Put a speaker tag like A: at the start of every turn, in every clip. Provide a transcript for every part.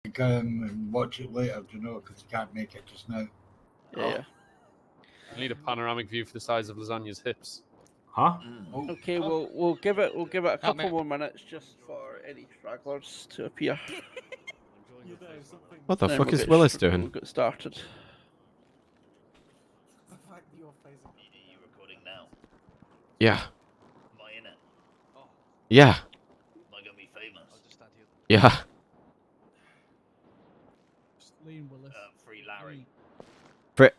A: And watch it later, you know, because you can't make it just now.
B: Yeah.
C: You need a panoramic view for the size of lasagna's hips.
D: Huh?
A: Oh,
B: Okay, we'll give it a couple more minutes just for any stragglers to appear.
E: What the
B: Then
E: fuck
B: we'll
E: is
B: get
E: Willis
B: We'll
E: doing?
B: get started.
F: You recording now?
E: Yeah.
F: Am I in it?
E: Yeah.
F: Am I gonna be famous?
E: Yeah.
F: Free Larry.
E: Brit.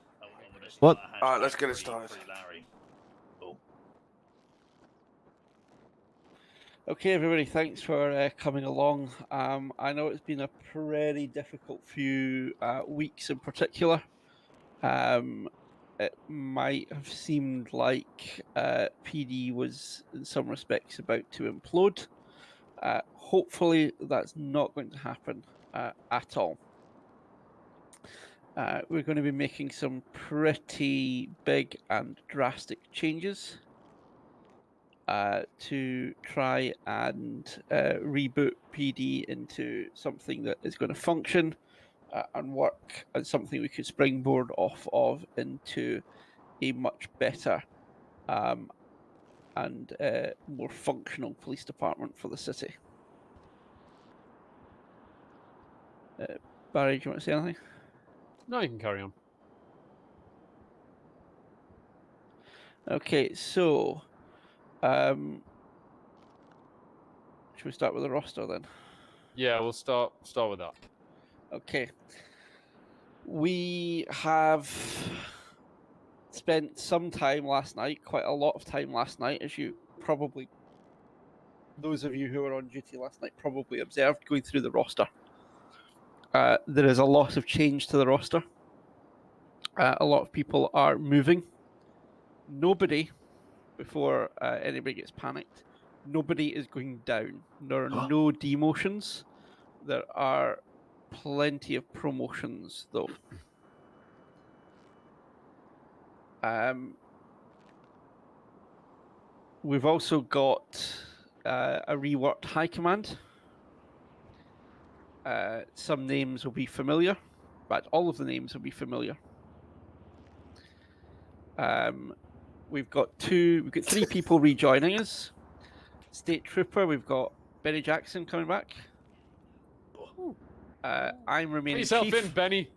E: What?
G: Alright, let's get it started.
F: Free Larry. Cool.
B: Okay, everybody, thanks for coming along. I know it's been a pretty difficult few weeks in particular. It might have seemed like PD was, in some respects, about to implode. Hopefully, that's not going to happen at all. We're going to be making some pretty big and drastic changes to try and reboot PD into something that is going to function and work as something we could springboard off of into a much better and more functional police department for the city. Barry, do you want to say anything?
C: No, you can carry on.
B: Okay, so should we start with the roster then?
C: Yeah, we'll start with that.
B: Okay. We have spent some time last night, quite a lot of time last night, as you probably, those of you who were on duty last night probably observed, going through the roster. There is a lot of change to the roster. A lot of people are moving. Nobody, before anybody gets panicked, nobody is going down. There are no demotions. There are plenty of promotions, though. We've also got a reworked high command. Some names will be familiar, but all of the names will be familiar. We've got three people rejoining us. State Trooper, we've got Benny Jackson coming back. I'm
C: Put
B: remaining
C: yourself
B: chief.
C: in, Benny.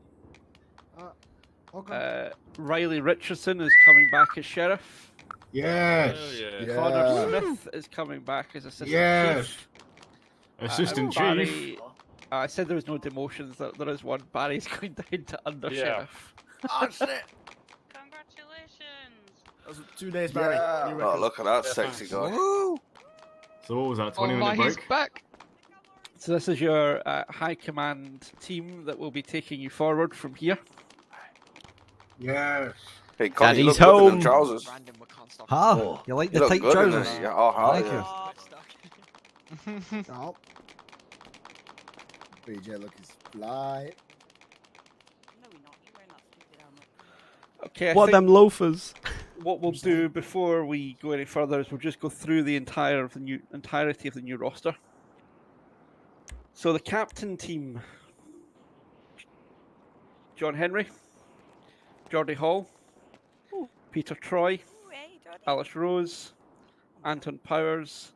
B: Riley Richardson is coming back as sheriff.
A: yes.
C: Yeah.
B: Connor Smith is coming back as assistant
A: Yes.
B: chief.
D: Assistant chief.
B: Barry, I said there was no demotions. There is one. Barry's going down to under sheriff.
G: Oh, shit.
H: Congratulations!
I: That was 2 days, Barry.
G: Yeah.
I: New
G: Oh,
I: record.
G: look at that sexy guy.
I: Woo!
D: So what was that, 20-minute break?
J: back.
B: So this is your high command team that will be taking you forward from here.
A: Yes.
G: Hey, Connie, you
E: Daddy's
G: look good in
E: home.
G: them trousers.
J: Brandon, we can't stop.
I: Huh?
G: Oh,
I: You like
G: you
I: the
G: look
I: tight
G: good in
I: trousers?
G: this. Yeah, oh, hell
I: Thank
G: yeah.
I: you. Oh. BJ looking fly.
H: No, we're not. You're wearing that stupid helmet.
B: Okay. I
E: What
B: think
E: them loafers?
B: what we'll do before we go any further is we'll just go through the entirety of the new roster. So the captain team: John Henry, Geordie Hall, Peter Troy,
H: Ooh, hey, Dottie.
B: Alice Rose, Anton Powers,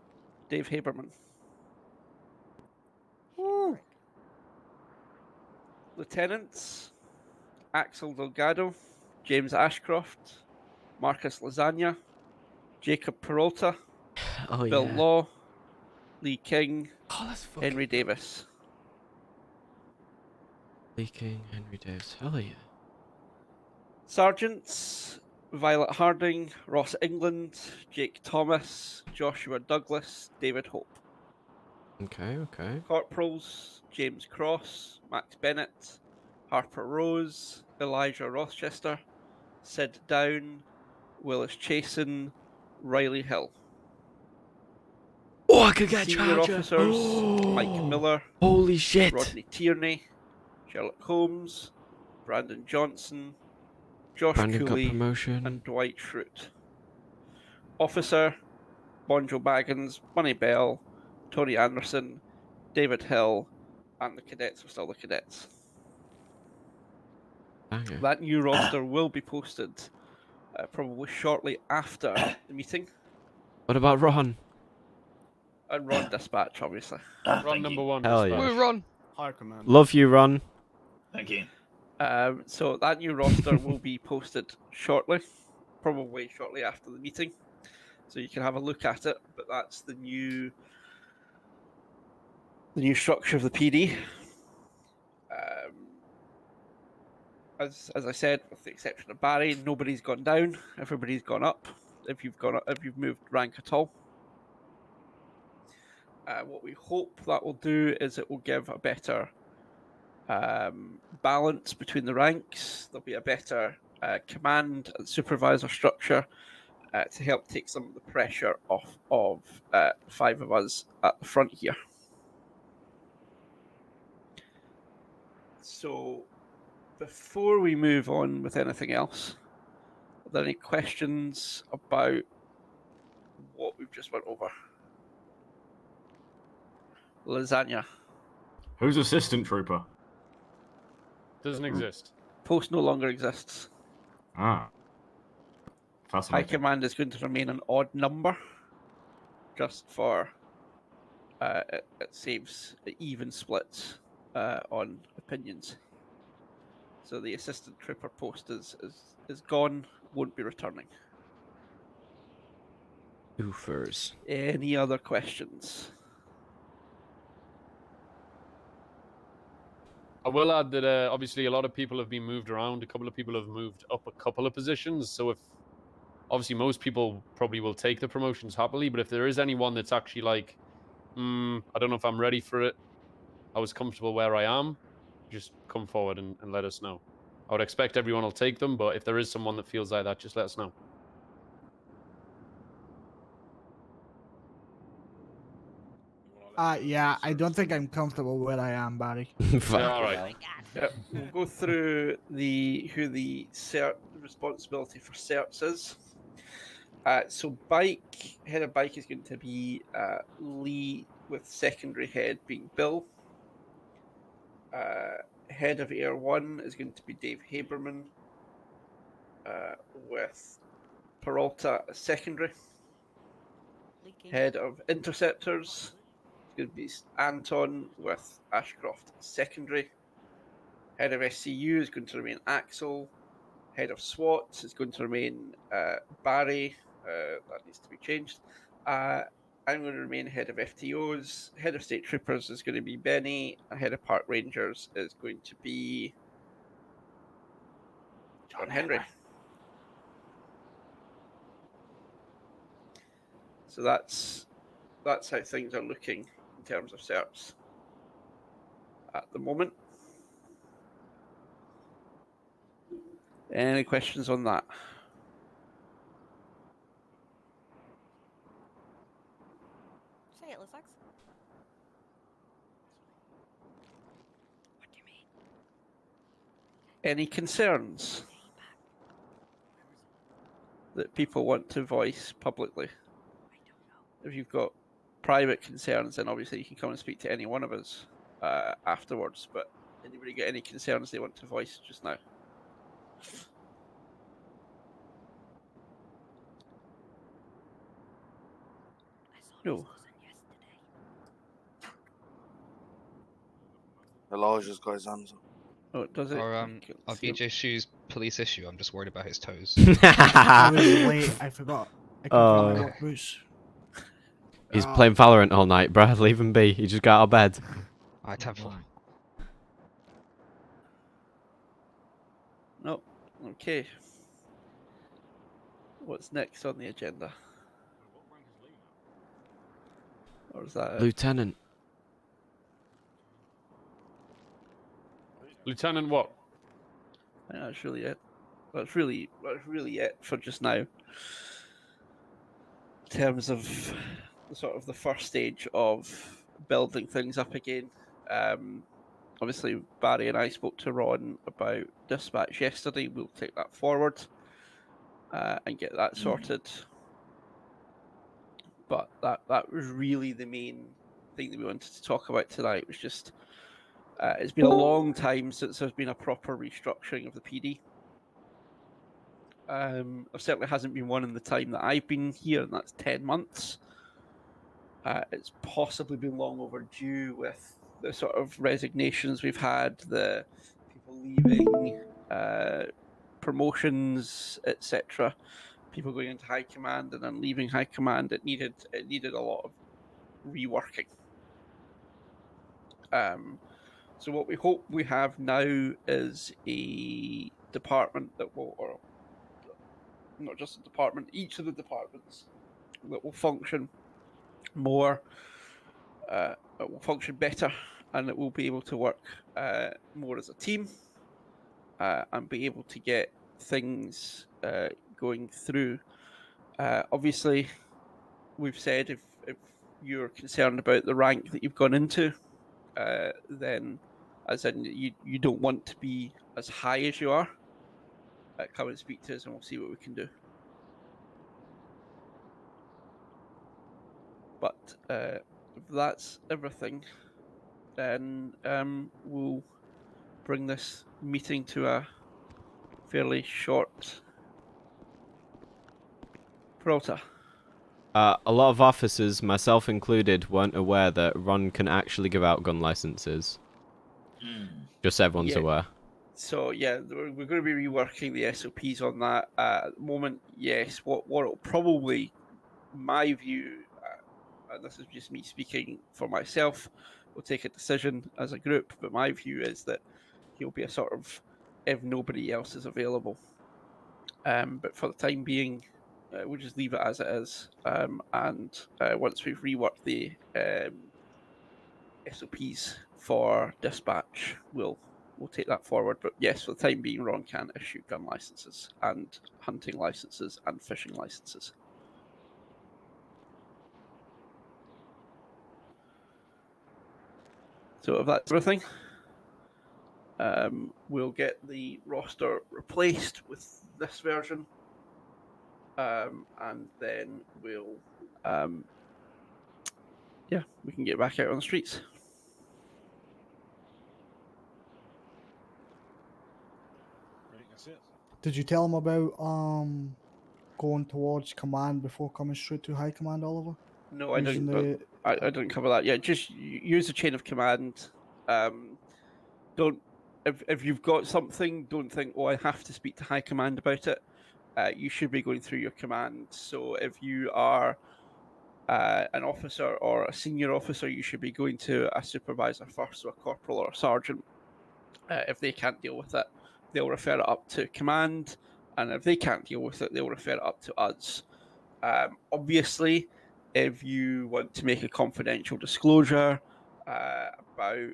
B: Dave Haberman. Lieutenants: Axel Delgado, James Ashcroft, Marcus Lasagna, Jacob Peralta,
E: Oh
B: Bill
E: yeah.
B: Law, Lee King,
E: Oh, that's fucking
B: Henry Davis.
E: King, Henry Davis. Hell yeah.
B: Sergeants: Violet Harding, Ross England, Jake Thomas, Joshua Douglas, David Hope.
E: Okay, okay.
B: Corporals: James Cross, Max Bennett, Harper Rose, Elijah Rochester, Sid Down, Willis Chasen, Riley Hill.
E: Oh, I could get a
B: Senior
E: charger.
B: officers: Mike Miller,
E: Holy shit.
B: Rodney Tierney, Sherlock Holmes, Brandon Johnson, Josh
E: Brandon got
B: Cooley,
E: promotion.
B: and Dwight Schrute. Officer: Bonjo Baggins, Bunny Bell, Tony Anderson, David Hill, and the cadets are still the cadets.
E: Okay.
B: That new roster will be posted probably shortly after the meeting,
E: What about Ron?
B: and Ron Dispatch, obviously.
C: Run
F: Thank
C: number
F: you.
C: one.
E: Hell
C: dispatch.
E: yeah.
G: Woo, Ron.
I: High command.
E: Love you, Ron.
F: Thank you.
B: So that new roster will be posted shortly, probably shortly after the meeting, so you can have a look at it. But that's the new structure of the PD. As I said, with the exception of Barry, nobody's gone down. Everybody's gone up. If you've moved rank at all. What we hope that will do is it will give a better balance between the ranks. There'll be a better command and supervisor structure to help take some of the pressure off of 5 of us at the front here. So, before we move on with anything else, are there any questions about what we've just went over? Lasagna.
D: Who's assistant trooper?
C: Doesn't exist.
B: Post no longer exists.
D: Ah.
B: High
D: Fascinating.
B: command is going to remain an odd number, just for it saves even splits on opinions. So the assistant trooper post is gone, won't be returning.
E: Oofers.
B: Any other questions?
C: I will add that obviously a lot of people have been moved around. A couple of people have moved up a couple of positions. So if obviously most people probably will take the promotions happily, but if there is anyone that's actually like, I don't know if I'm ready for it, I was comfortable where I am, just come forward and let us know. I would expect everyone will take them, but if there is someone that feels like that, just let us know.
I: Yeah, I don't think I'm comfortable where I am, Barry.
C: Yeah, all right.
B: Yep. We'll go through who the cert responsibility for certs is. So head of bike is going to be Lee, with secondary head being Bill. Head of Air 1 is going to be Dave Haberman, with Peralta as secondary.
H: Leaking.
B: Head of Interceptors is going to be Anton, with Ashcroft as secondary. Head of SCU is going to remain Axel. Head of SWAT is going to remain Barry. That needs to be changed. I'm going to remain head of FTOs. Head of State Troopers is going to be Benny. And head of Park Rangers is going to be John Henry. So that's how things are looking in terms of certs at the moment. Any questions on that?
H: Say it, Lizax. What do you mean?
B: Any concerns that people want to voice publicly?
H: I don't know.
B: If you've got private concerns, then obviously you can come and speak to any one of us afterwards. But anybody got any concerns they want to voice just now?
H: I saw
B: No.
H: Miss Lawson yesterday.
G: Elijah's got his hands up.
B: Oh, does it?
J: Or
B: Okay,
J: I'll
B: let's see.
J: BJ Shoe's police issue. I'm just worried about his toes.
I: I was late. I forgot. I couldn't find my
E: Oh.
I: work boots.
E: He's
I: Ah.
E: playing Valorant all night, bruh. Leave him be. He just got out of bed.
J: I tenfold.
B: No. Okay. What's next on the agenda? Or is that it?
E: Lieutenant.
C: Lieutenant what?
B: I think that's really it. That's really it for just now. In terms of the first stage of building things up again. Obviously, Barry and I spoke to Ron about dispatch yesterday. We'll take that forward and get that sorted. But that was really the main thing that we wanted to talk about tonight. Was just It's been a long time since there's been a proper restructuring of the PD. There certainly hasn't been one in the time that I've been here, and that's 10 months. It's possibly been long overdue with the sort of resignations we've had, the people leaving, promotions, etc. People going into high command and then leaving high command. It needed a lot of reworking. So what we hope we have now is a department that will, or not just a department, each of the departments that will function more, it will function better, and it will be able to work more as a team, and be able to get things going through. Obviously, we've said if you're concerned about the rank that you've gone into, then as in you don't want to be as high as you are, come and speak to us and we'll see what we can do. But if that's everything, then we'll bring this meeting to a fairly short Peralta.
E: A lot of officers, myself included, weren't aware that Ron can actually give out gun licenses. Just so everyone's aware.
B: So yeah, we're going to be reworking the SOPs on that. At the moment, yes. What it'll probably, my view, and this is just me speaking for myself, we'll take a decision as a group, but my view is that he'll be a sort of if nobody else is available. But for the time being, we'll just leave it as it is. And once we've reworked the SOPs for dispatch, we'll take that forward. But yes, for the time being, Ron can issue gun licenses and hunting licenses and fishing licenses. So if that's everything, we'll get the roster replaced with this version, and then we'll, yeah, we can get back out on the streets.
I: Did you tell him about going towards command before coming straight to high command, Oliver?
B: No, I
I: Using
B: didn't. I didn't cover that. Yeah, just use the chain of command. Don't. If you've got something, don't think, oh, I have to speak to high command about it. You should be going through your command. So if you are an officer or a senior officer, you should be going to a supervisor first, so a corporal or a sergeant. If they can't deal with it, they'll refer it up to command, and if they can't deal with it, they'll refer it up to us. Obviously, if you want to make a confidential disclosure about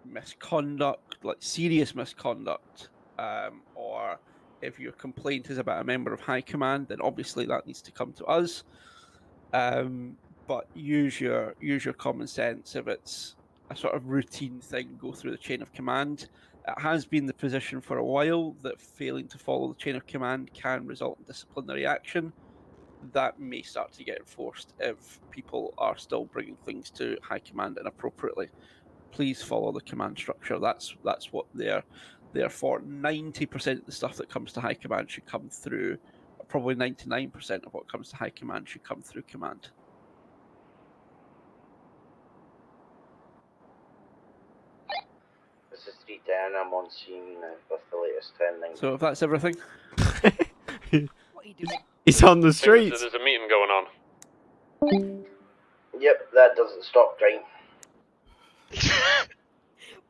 B: misconduct, like serious misconduct, or if your complaint is about a member of high command, then obviously that needs to come to us. But use your common sense. If it's a sort of routine thing, go through the chain of command. It has been the position for a while that failing to follow the chain of command can result in disciplinary action. That may start to get enforced if people are still bringing things to high command inappropriately. Please follow the command structure. That's what they're there for. 90% of the stuff that comes to high command should come through, probably 99% of what comes to high command should come through command.
K: This is 310, I'm on scene with the latest trending.
B: So if that's everything.
H: What are you doing?
E: He's on the streets.
C: There's a meeting going on.
K: Yep, that doesn't stop Drain.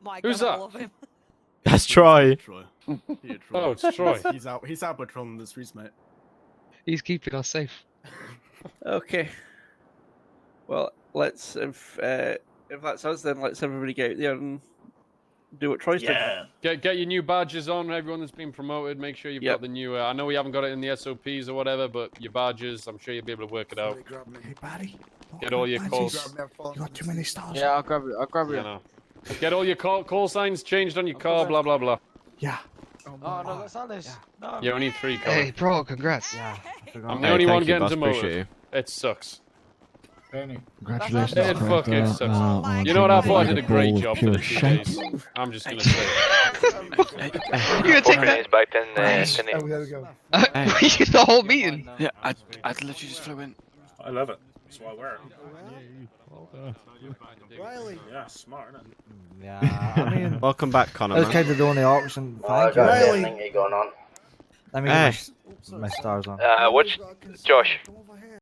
H: My
C: Who's
H: God, I
C: that?
H: love him.
E: That's Troy.
C: Oh, it's Troy.
I: He's out patrolling the streets, mate.
J: He's keeping us safe.
B: Okay. Well, let's if that's us, then let's everybody get out there and do what Troy's doing.
F: Yeah.
C: Get your new badges on, everyone that's been promoted. Make sure you've
B: Yep.
C: got the new. I know we haven't got it in the SOPs or whatever, but your badges, I'm sure you'll be able to work it out.
I: Hey, Barry.
C: Get all your calls.
I: You got too many stars.
L: Yeah, I'll grab it. I'll grab
C: You
L: it.
C: know. Get all your call signs changed on your car. Blah blah blah.
I: Yeah.
L: Oh no, that's Alice. No.
C: You only 3 cars.
J: Hey, bro, congrats.
I: Yeah.
C: I'm the
E: Hey,
C: only
E: thank
C: one
E: you,
C: getting
E: boss,
C: demoted.
E: appreciate you.
C: It sucks.
A: Penny.
C: It fucking sucks. You know what? I thought I did a great job for the 2 days. I'm just gonna say.
J: You gonna take that?
K: Back then,
I: Oh, there we go.
J: We used the whole meeting.
L: Yeah, I literally just flew in.
M: I love it. That's why I wear it.
I: Riley.
M: Yeah, smart, isn't it?
N: Yeah, I mean,
E: Welcome back, Connor.
N: that's
E: man.
N: kind of the only option.
K: I
N: Thank you.
K: got
I: Riley.
K: a thingy going on.
N: Let me
E: Hey.
N: get my stars on.
K: Which Josh?